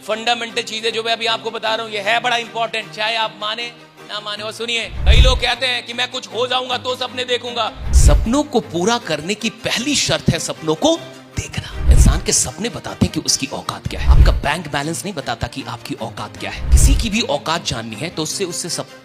Fundamental चीज है जो मैं अभी आपको बता रहा हूँ, ये है बड़ा इंपॉर्टेंट, चाहे आप माने ना माने। और सुनिए, कई लोग कहते हैं कि मैं कुछ हो जाऊंगा तो सपने देखूंगा। सपनों को पूरा करने की पहली शर्त है सपनों को देखना। इंसान के सपने बताते हैं कि उसकी औकात क्या है। आपका बैंक बैलेंस नहीं बताता कि आपकी औकात क्या है। किसी की भी औकात जाननी है तो उससे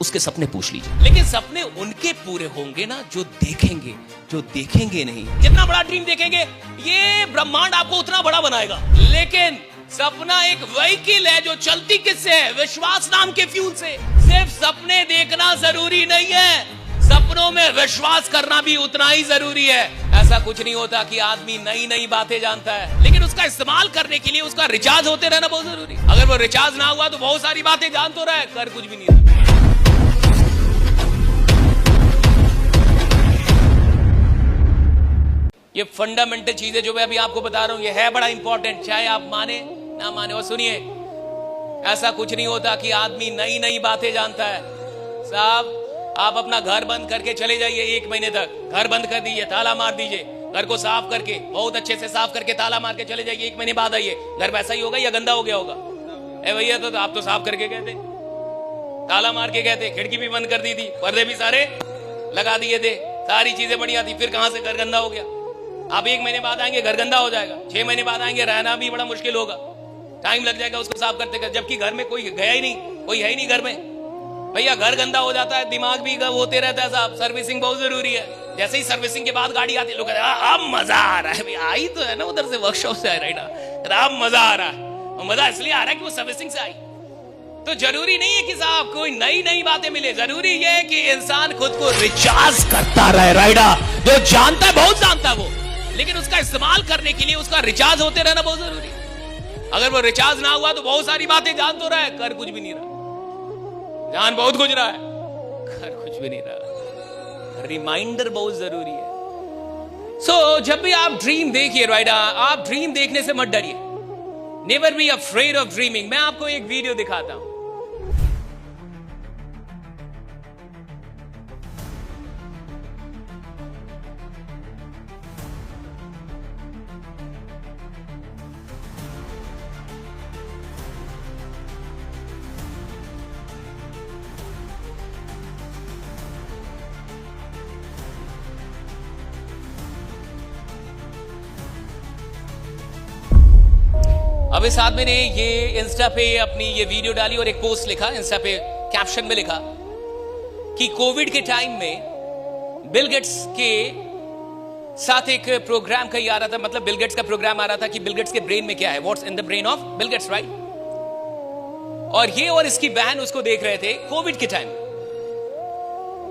उसके सपने पूछ लीजिए। लेकिन सपने उनके पूरे होंगे ना जो देखेंगे नहीं। जितना बड़ा ड्रीम देखेंगे ये ब्रह्मांड आपको उतना बड़ा बनाएगा। लेकिन सपना एक व्हीकल है जो चलती किससे है? विश्वास नाम के फ्यूल से। सिर्फ सपने देखना जरूरी नहीं है, सपनों में विश्वास करना भी उतना ही जरूरी है। ऐसा कुछ नहीं होता कि आदमी नई नई बातें जानता है, लेकिन उसका इस्तेमाल करने के लिए उसका रिचार्ज होते रहना बहुत जरूरी है। अगर वो रिचार्ज ना हुआ तो बहुत सारी बातें जान तो रहा है, कर कुछ भी नहीं रहा। ये फंडामेंटल चीज है जो मैं अभी आपको बता रहा हूं, ये है बड़ा इंपॉर्टेंट, चाहे आप माने ना माने। और सुनिए, ऐसा कुछ नहीं होता कि आदमी नई नई बातें जानता है। साहब, आप अपना घर बंद करके चले जाइए, 1 महीने तक घर बंद कर दीजिए, ताला मार दीजिए, घर को साफ करके बहुत अच्छे से साफ करके ताला मार के चले जाइए। 1 महीने बाद आइए, घर वैसा ही होगा या गंदा हो गया होगा? ए भैया, तो आप तो साफ करके गए थे, ताला मार के गए थे, खिड़की भी बंद कर दी थी, पर्दे भी सारे लगा दिए थे, सारी चीजें बढ़िया थी, फिर कहां से घर गंदा हो गया? आप 1 महीने बाद आएंगे, घर गंदा हो जाएगा। 6 महीने बाद आएंगे, रहना भी बड़ा मुश्किल होगा, टाइम लग जाएगा उसको साफ करते करते, जबकि घर में कोई गया ही नहीं, कोई है ही नहीं घर में। भैया, घर गंदा हो जाता है, दिमाग भी होते रहता है साहब। सर्विसिंग बहुत जरूरी है। जैसे ही सर्विसिंग के बाद गाड़ी आती है, लोग कहते हैं अब मजा आ रहा है। भैया, आई तो है ना उधर से, वर्कशॉप से, राइट? अब मजा आ रहा है, और मजा इसलिए आ रहा है कि वो सर्विसिंग से आई। तो जरूरी नहीं है कि साहब कोई नई नई बातें मिले, जरूरी ये है कि इंसान खुद को रिचार्ज करता रहे, राइडा। जो जानता है, बहुत जानता है वो, लेकिन उसका इस्तेमाल करने के लिए उसका रिचार्ज होते रहना बहुत जरूरी है। अगर वो रिचार्ज ना हुआ तो बहुत सारी बातें जान तो रहा है, कर कुछ भी नहीं रहा। जान बहुत कुछ रहा है, कर कुछ भी नहीं रहा। रिमाइंडर बहुत जरूरी है। जब भी आप ड्रीम देखिए, राइट, आप ड्रीम देखने से मत डरिए। Never be afraid of dreaming. मैं आपको एक वीडियो दिखाता हूं। अब इस आदमी ने ये इंस्टा पे अपनी ये वीडियो डाली और एक पोस्ट लिखा, इंस्टा पे कैप्शन में लिखा कि कोविड के टाइम में बिल गेट्स के साथ एक प्रोग्राम कहीं आ रहा था, मतलब बिल गेट्स का प्रोग्राम आ रहा था कि बिल गेट्स के ब्रेन में क्या है, what's in the brain of Bill Gates, right? और ये और इसकी बहन उसको देख रहे थे कोविड के टाइम।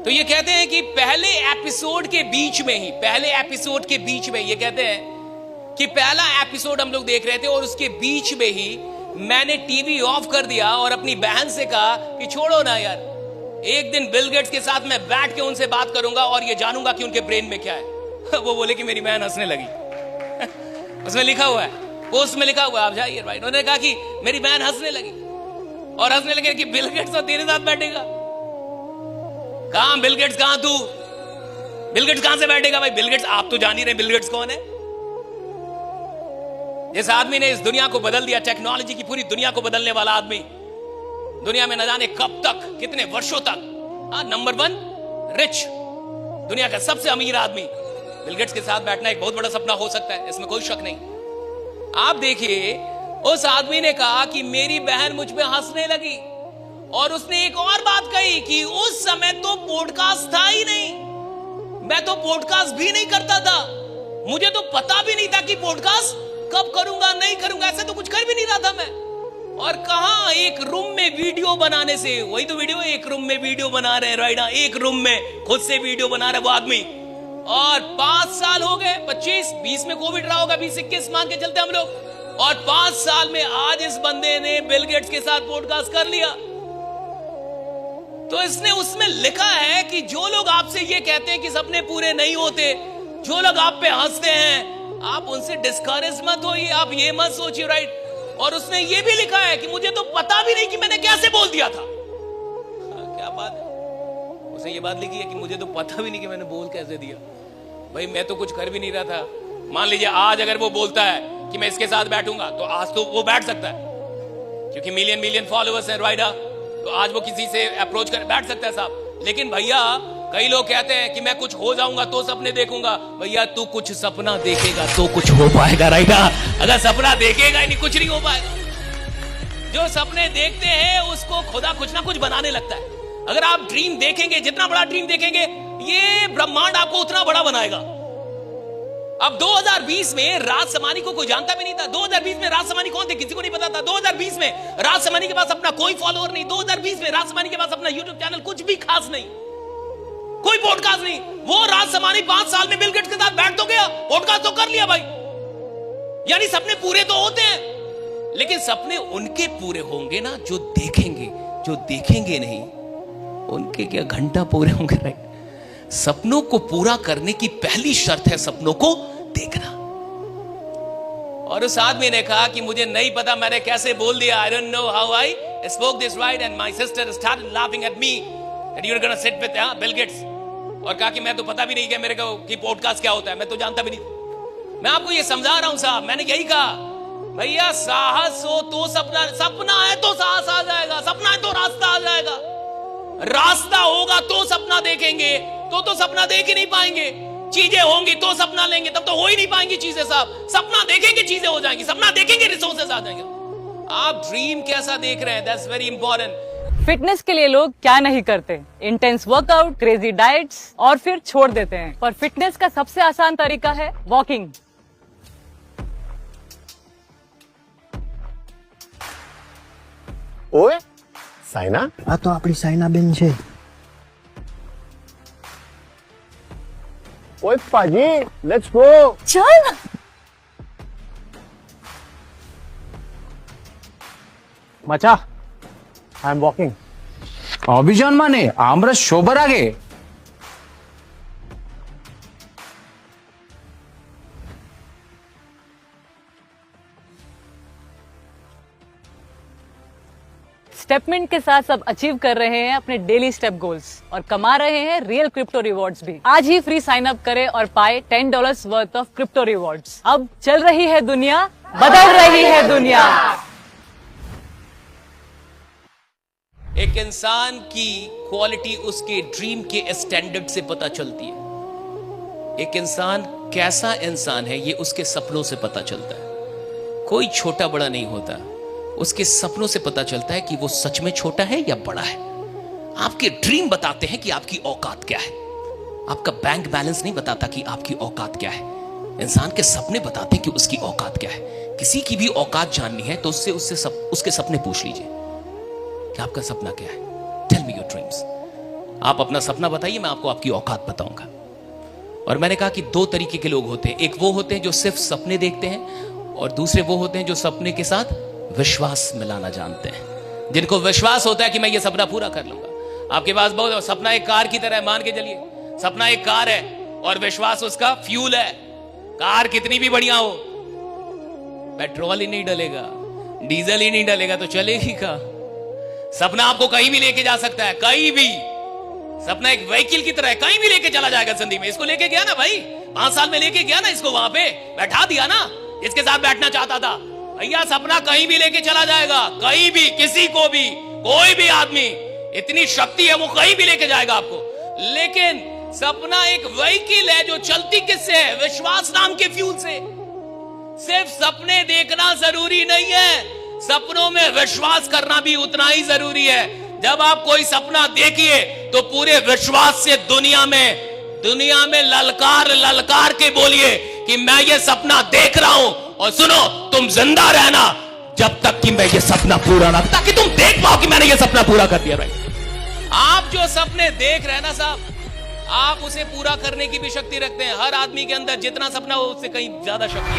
तो ये कहते हैं कि पहले एपिसोड के बीच में ये कहते हैं कि पहला एपिसोड हम लोग देख रहे थे और उसके बीच में ही मैंने टीवी ऑफ कर दिया और अपनी बहन से कहा कि छोड़ो ना यार, एक दिन बिल गेट्स के साथ मैं बैठ के उनसे बात करूंगा और ये जानूंगा कि उनके ब्रेन में क्या है। वो बोले कि मेरी बहन हंसने लगी। उसमें लिखा हुआ है, पोस्ट में लिखा हुआ है, आप जाइए, राइट? उन्होंने कहा कि मेरी बहन हंसने लगी, और हंसने लगे कि बिल गेट्स और तेरे साथ बैठेगा। कहां बिल गेट्स, कहां तू? बिल गेट्स कहां से बैठेगा भाई? बिल गेट्स, आप तो जान ही रहे बिल गेट्स कौन है। जिस आदमी ने इस दुनिया को बदल दिया, टेक्नोलॉजी की पूरी दुनिया को बदलने वाला आदमी, दुनिया में न जाने कब तक, कितने वर्षों तक नंबर 1 रिच, दुनिया का सबसे अमीर आदमी, बिल गेट्स के साथ बैठना एक बहुत बड़ा सपना हो सकता है, इसमें कोई शक नहीं। आप देखिए, उस आदमी ने कहा कि मेरी बहन मुझ पे हंसने लगी, और उसने एक और बात कही कि उस समय तो पॉडकास्ट था ही नहीं, मैं तो पॉडकास्ट भी नहीं करता था, मुझे तो पता भी नहीं था कि पॉडकास्ट कब करूंगा, नहीं करूंगा, ऐसे तो कुछ कर भी नहीं रहा था मैं। और कहां एक रूम में वीडियो बनाने से, वही तो वीडियो, एक रूम में वीडियो बना रहे हैं, राइट? एक रूम में खुद से वीडियो बना रहा है वो आदमी, और 5 साल हो गए, 25, 20 में कोविड रहा होगा, 20-21 मान के चलते हम लोग, और 5 साल में आज इस बंदे ने बिल गेट्स के साथ पॉडकास्ट कर लिया। तो इसने उसमें लिखा है कि जो लोग आपसे ये कहते हैं कि सपने पूरे नहीं होते, जो लोग आप पे हंसते हैं, आप उनसे डिस्करेज मत होइए, आप ये मत सोचिए, राइट? और उसने ये भी लिखा है कि मुझे तो पता भी नहीं कि मैंने कैसे बोल दिया था। क्या बात है, उसने ये बात लिखी है कि मुझे तो पता भी नहीं कि मैंने बोल कैसे दिया। भाई, मैं तो कुछ कर भी नहीं रहा था। मान लीजिए आज अगर वो बोलता है कि मैं इसके साथ बैठूंगा, तो आज तो वो बैठ सकता है, क्योंकि मिलियन फॉलोअर्स हैं राइडा, तो आज वो किसी से अप्रोच कर बैठ सकता है साहब। लेकिन भैया कई लोग कहते हैं कि मैं कुछ हो जाऊंगा तो सपने देखूंगा। भैया तू कुछ सपना देखेगा तो कुछ हो पाएगा राइडा, अगर सपना देखेगा ही नहीं कुछ नहीं हो पाएगा। जो सपने देखते हैं उसको खुदा कुछ ना कुछ बनाने लगता है। अगर आप ड्रीम देखेंगे, जितना बड़ा ड्रीम देखेंगे, ये ब्रह्मांड आपको उतना बड़ा बनाएगा। अब 2020 में राज समानी को कोई जानता भी नहीं था। 2020 में राज समानी कौन थे किसी को नहीं पता था। 2020 में राज समानी के पास अपना कोई फॉलोअर नहीं। 2020 में राज समानी के पास अपना यूट्यूब चैनल कुछ भी खास नहीं, कोई पॉडकास्ट नहीं। वो राज समानी 5 साल में बिल गेट्स के साथ बैठ तो गया, पॉडकास्ट तो कर लिया भाई। यानी सपने पूरे तो होते हैं, लेकिन सपने उनके पूरे होंगे ना जो देखेंगे। जो देखेंगे नहीं उनके क्या घंटा पूरे होंगे राइट। सपनों को पूरा करने की पहली शर्त है सपनों को देखना। और उस आदमी ने कहा कि मुझे नहीं पता मैंने कैसे बोल दिया, I don't know how I spoke this right and my sister started laughing at me that you are gonna sit with Bill Gates. और कहा कि मैं तो पता भी नहीं क्या मेरे को कि पॉडकास्ट क्या होता है, मैं तो जानता भी नहीं। मैं आपको ये समझा रहा हूं साहब, मैंने यही कहा भैया साहस हो तो सपना है तो साहस आ जाएगा, सपना है तो रास्ता आ जाएगा। रास्ता होगा तो सपना देखेंगे, तो सपना देख ही नहीं पाएंगे। चीजें होंगी तो सपना लेंगे, तब तो हो ही नहीं पाएंगी चीजें साहब। सपना देखेंगे चीजें हो जाएंगी, सपना देखेंगे रिसोर्सेज आ जाएंगे। आप ड्रीम कैसा देख रहे हैं, दैट्स वेरी इंपॉर्टेंट। फिटनेस के लिए लोग क्या नहीं करते, इंटेंस वर्कआउट, क्रेजी डाइट्स और फिर छोड़ देते हैं। पर फिटनेस का सबसे आसान तरीका है वॉकिंग। ओए साइना, આ તો આપણી સાયનાબેન છે। ओए पाजी, लेट्स गो। चल मचा, आई एम वॉकिंग। অভিযান মানে আমরা সবার আগে। स्टेपमेंट के साथ सब अचीव कर रहे हैं अपने डेली स्टेप गोल्स और कमा रहे हैं रियल क्रिप्टो रिवॉर्ड्स भी। आज ही फ्री साइन अप करें और पाए $10 वर्थ ऑफ क्रिप्टो रिवॉर्ड्स। अब चल रही है दुनिया, बदल रही है दुनिया। एक इंसान की क्वालिटी उसके ड्रीम के स्टैंडर्ड से पता चलती है। एक इंसान कैसा इंसान है ये उसके सपनों से पता चलता है। कोई छोटा बड़ा नहीं होता, उसके सपनों से पता चलता है कि वो सच में छोटा है या बड़ा है। आपके ड्रीम बताते हैं कि आपकी औकात क्या है। आपका बैंक बैलेंस नहीं बताता कि आपकी औकात क्या है। इंसान के सपने बताते हैं कि उसकी औकात क्या है। किसी की भी औकात जाननी है तो उसके सपने पूछ लीजिए कि आपका सपना क्या है। Tell me your dreams. आप अपना सपना बताइए, मैं आपको आपकी औकात बताऊंगा। और मैंने कहा कि 2 तरीके के लोग होते हैं। एक वो होते हैं जो सिर्फ सपने देखते हैं, और दूसरे वो होते हैं जो सपने के साथ विश्वास मिलाना जानते हैं। जिनको विश्वास होता है कि मैं ये सपना पूरा कर लूंगा। आपके पास बहुत सपना एक कार की तरह है, मान के चलिए सपना एक कार है और विश्वास उसका फ्यूल है। कार कितनी भी बढ़िया हो, पेट्रोल ही नहीं डलेगा, डीजल ही नहीं डलेगा तो चलेगी का। सपना आपको कहीं भी लेके जा सकता है, कहीं भी। सपना एक व्हीकल की तरह है, कहीं भी लेके चला जाएगा। जिंदगी में इसको लेके गया ना भाई, 5 साल में लेके गया ना इसको, वहां पे बैठा दिया ना इसके साथ बैठना चाहता था। भैया सपना कहीं भी लेके चला जाएगा, कहीं भी, किसी को भी, कोई भी आदमी, इतनी शक्ति है वो कहीं भी लेके जाएगा आपको। लेकिन सपना एक व्हीकल है जो चलती किससे है? विश्वास नाम के फ्यूल से। सिर्फ सपने देखना जरूरी नहीं है, सपनों में विश्वास करना भी उतना ही जरूरी है। जब आप कोई सपना देखिए तो पूरे विश्वास से दुनिया में ललकार के बोलिए कि मैं ये सपना देख रहा हूं। और सुनो, तुम जिंदा रहना जब तक कि मैं ये सपना पूरा ना, ताकि तुम देख पाओ कि मैंने ये सपना पूरा कर दिया। भाई आप जो सपने देख रहे हैं ना साहब, आप उसे पूरा करने की भी शक्ति रखते हैं। हर आदमी के अंदर जितना सपना हो उससे कहीं ज्यादा शक्ति है।